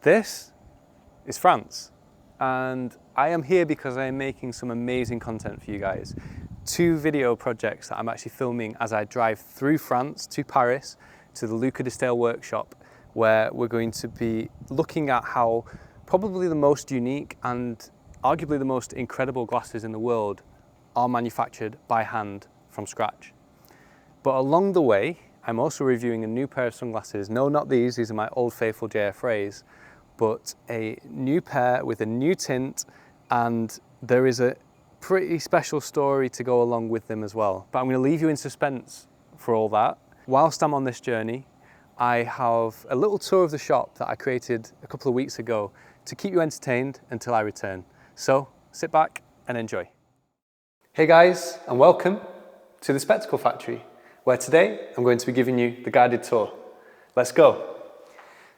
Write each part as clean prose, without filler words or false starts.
This is France, and I am here because I am making some amazing content for you guys. 2 video projects that I'm actually filming as I drive through France to Paris to the Luca de Stale workshop, where we're going to be looking at how probably the most unique and arguably the most incredible glasses in the world are manufactured by hand from scratch. But along the way, I'm also reviewing a new pair of sunglasses. No, not these are my old faithful JFRAs, but a new pair with a new tint, and there is a pretty special story to go along with them as well. But I'm going to leave you in suspense for all that. Whilst I'm on this journey, I have a little tour of the shop that I created a couple of weeks ago to keep you entertained until I return. So sit back and enjoy. Hey guys, and welcome to the Spectacle Factory, where today I'm going to be giving you the guided tour. Let's go.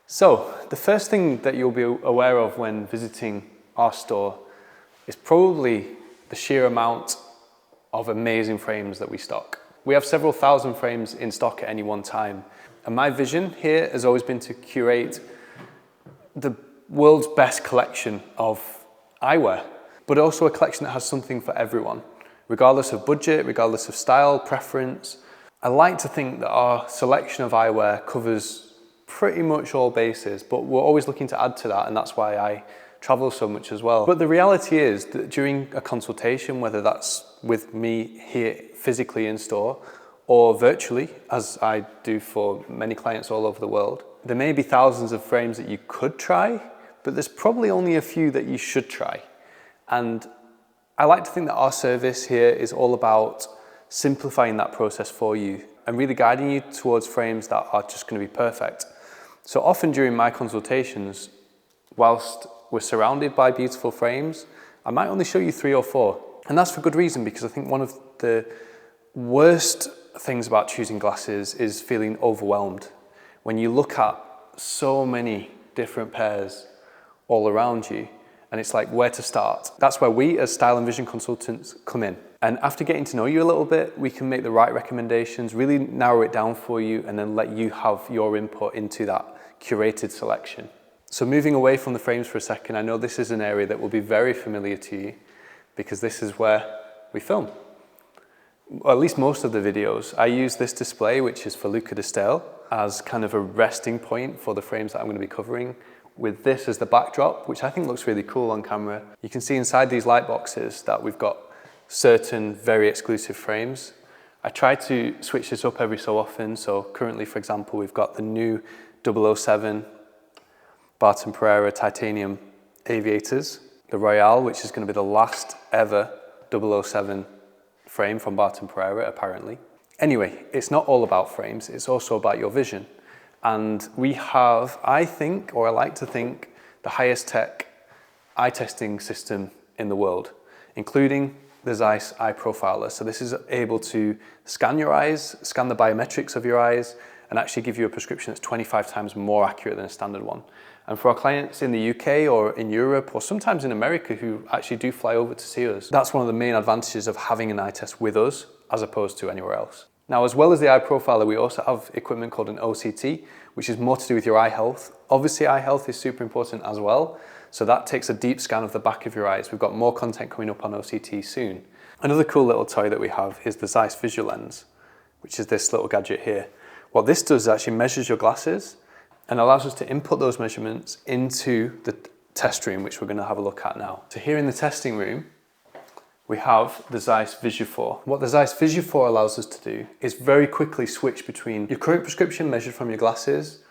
So the first thing that you'll be aware of when visiting our store is probably the sheer amount of amazing frames that we stock. We have several thousand frames in stock at any one time, and my vision here has always been to curate the world's best collection of eyewear, but also a collection that has something for everyone, regardless of budget, regardless of style, preference. I like to think that our selection of eyewear covers pretty much all bases, but we're always looking to add to that, and that's why I travel so much as well. But the reality is that during a consultation, whether that's with me here physically in store or virtually, as I do for many clients all over the world, there may be thousands of frames that you could try, but there's probably only a few that you should try. And I like to think that our service here is all about simplifying that process for you and really guiding you towards frames that are just going to be perfect. So often during my consultations, whilst we're surrounded by beautiful frames, I might only show you 3 or 4. And that's for good reason, because I think one of the worst things about choosing glasses is feeling overwhelmed. When you look at so many different pairs all around you, and it's like where to start. That's where we as style and vision consultants come in. And after getting to know you a little bit, we can make the right recommendations, really narrow it down for you, and then let you have your input into that curated selection. So moving away from the frames for a second, I know this is an area that will be very familiar to you because this is where we film. Or at least most of the videos. I use this display, which is for Luca de Stale, as kind of a resting point for the frames that I'm going to be covering, with this as the backdrop, which I think looks really cool on camera. You can see inside these light boxes that we've got certain very exclusive frames. I try to switch this up every so often. So currently, for example, we've got the new 007 Barton Pereira titanium aviators, the Royale, which is going to be the last ever 007 frame from Barton Pereira, apparently. Anyway, it's not all about frames, it's also about your vision. And we have, I think, or I like to think, the highest tech eye testing system in the world, including the Zeiss Eye Profiler. So this is able to scan your eyes, scan the biometrics of your eyes, and actually give you a prescription that's 25 times more accurate than a standard one. And for our clients in the UK or in Europe, or sometimes in America who actually do fly over to see us, that's one of the main advantages of having an eye test with us as opposed to anywhere else. Now, as well as the eye profiler, we also have equipment called an OCT, which is more to do with your eye health. Obviously, eye health is super important as well. So that takes a deep scan of the back of your eyes. We've got more content coming up on OCT soon. Another cool little toy that we have is the Zeiss Visual Lens, which is this little gadget here. What this does is actually measures your glasses and allows us to input those measurements into the test room, which we're going to have a look at now. So here in the testing room, we have the Zeiss Visufor. What the Zeiss Visufor allows us to do is very quickly switch between your current prescription measured from your glasses,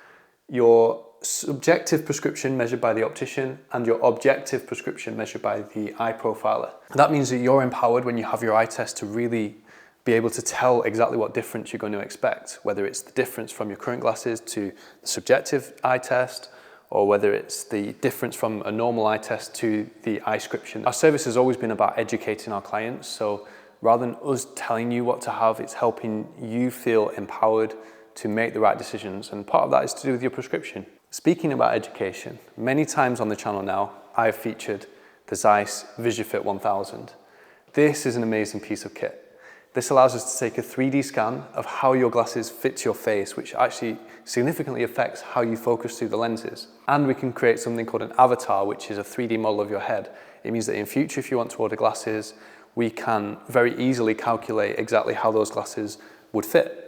your subjective prescription measured by the optician, and your objective prescription measured by the eye profiler. That means that you're empowered when you have your eye test to really be able to tell exactly what difference you're going to expect, whether it's the difference from your current glasses to the subjective eye test, or whether it's the difference from a normal eye test to the eye scription. Our service has always been about educating our clients, so rather than us telling you what to have, it's helping you feel empowered to make the right decisions, and part of that is to do with your prescription. Speaking about education, many times on the channel now, I've featured the Zeiss VisuFit 1000. This is an amazing piece of kit. This allows us to take a 3D scan of how your glasses fit your face, which actually significantly affects how you focus through the lenses. And we can create something called an avatar, which is a 3D model of your head. It means that in future, if you want to order glasses, we can very easily calculate exactly how those glasses would fit.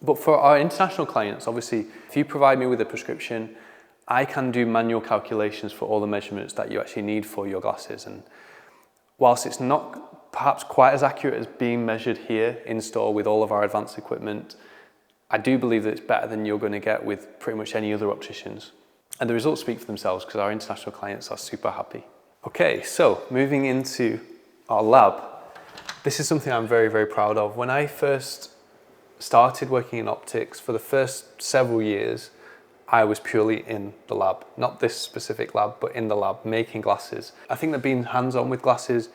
But for our international clients, obviously, if you provide me with a prescription, I can do manual calculations for all the measurements that you actually need for your glasses. And whilst it's not perhaps quite as accurate as being measured here in store with all of our advanced equipment, I do believe that it's better than you're going to get with pretty much any other opticians. And the results speak for themselves because our international clients are super happy. Okay, so moving into our lab. This is something I'm very, very proud of. When I first started working in optics, for the first several years, I was purely in the lab. Not this specific lab, but in the lab, making glasses. I think that being hands-on with glasses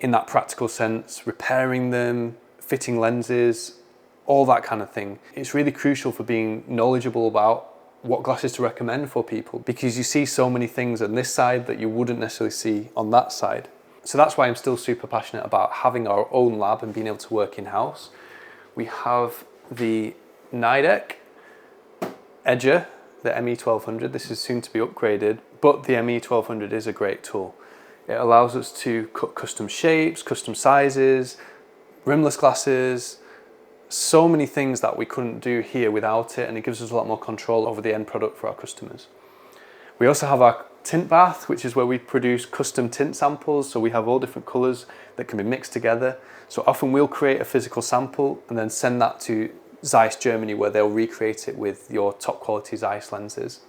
in that practical sense, repairing them, fitting lenses, all that kind of thing. It's really crucial for being knowledgeable about what glasses to recommend for people, because you see so many things on this side that you wouldn't necessarily see on that side. So that's why I'm still super passionate about having our own lab and being able to work in-house. We have the Nidec Edger, the ME1200. This is soon to be upgraded, but the ME1200 is a great tool. It allows us to cut custom shapes, custom sizes, rimless glasses, so many things that we couldn't do here without it, and it gives us a lot more control over the end product for our customers. We also have our tint bath, which is where we produce custom tint samples, so we have all different colours that can be mixed together. So often we'll create a physical sample and then send that to Zeiss Germany, where they'll recreate it with your top quality Zeiss lenses.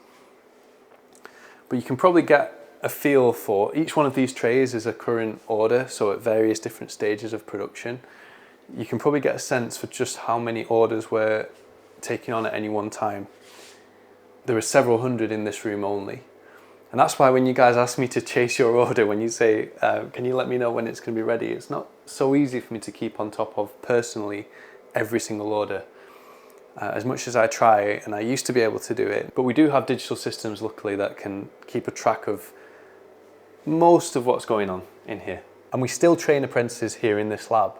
But you can probably get a feel for each one of these trays is a current order, so at various different stages of production. You can probably get a sense for just how many orders we're taking on at any one time. There are several hundred in this room only. And that's why when you guys ask me to chase your order, when you say, can you let me know when it's going to be ready? It's not so easy for me to keep on top of personally every single order. As much as I try, and I used to be able to do it, but we do have digital systems, luckily, that can keep a track of most of what's going on in here. And we still train apprentices here in this lab.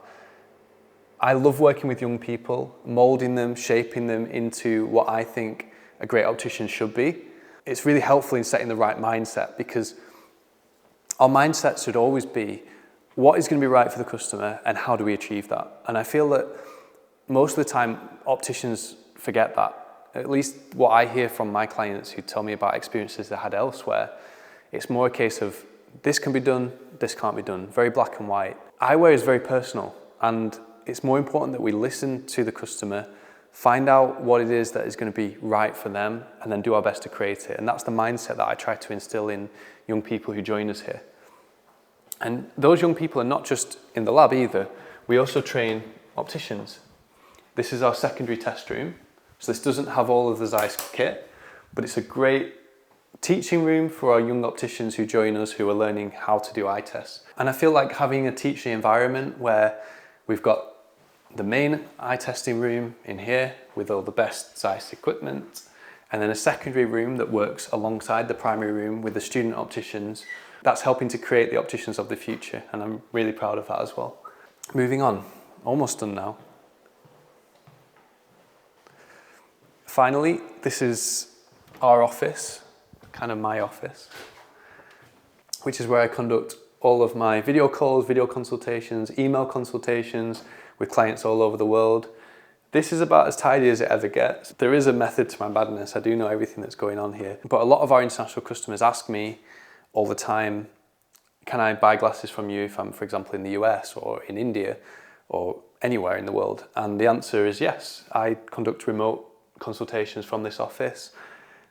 I love working with young people, molding them, shaping them into what I think a great optician should be. It's really helpful in setting the right mindset, because our mindset should always be what is going to be right for the customer and how do we achieve that. And I feel that most of the time opticians forget that. At least what I hear from my clients who tell me about experiences they had elsewhere, it's more a case of this can be done, this can't be done, very black and white. Eyewear is very personal, and it's more important that we listen to the customer, find out what it is that is going to be right for them, and then do our best to create it. And that's the mindset that I try to instill in young people who join us here. And those young people are not just in the lab either. We also train opticians. This is our secondary test room. So this doesn't have all of the Zeiss kit, but it's a great teaching room for our young opticians who join us, who are learning how to do eye tests. And I feel like having a teaching environment where we've got the main eye testing room in here with all the best Zeiss equipment, and then a secondary room that works alongside the primary room with the student opticians. That's helping to create the opticians of the future, and I'm really proud of that as well. Moving on, almost done now. Finally, this is our office, kind of my office, which is where I conduct all of my video calls, video consultations, email consultations with clients all over the world. This is about as tidy as it ever gets. There is a method to my madness. I do know everything that's going on here. But a lot of our international customers ask me all the time, can I buy glasses from you if I'm, for example, in the US or in India or anywhere in the world? And the answer is yes. I conduct remote consultations from this office.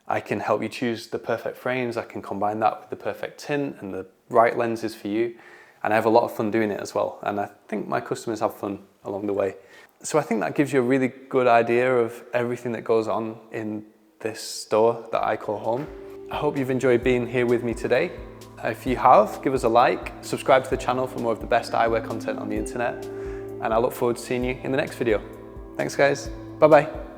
I can help you choose the perfect frames. I can combine that with the perfect tint and the right lenses for you. And I have a lot of fun doing it as well. And I think my customers have fun along the way. So I think that gives you a really good idea of everything that goes on in this store that I call home. I hope you've enjoyed being here with me today. If you have, give us a like, subscribe to the channel for more of the best eyewear content on the internet. And I look forward to seeing you in the next video. Thanks guys, bye-bye.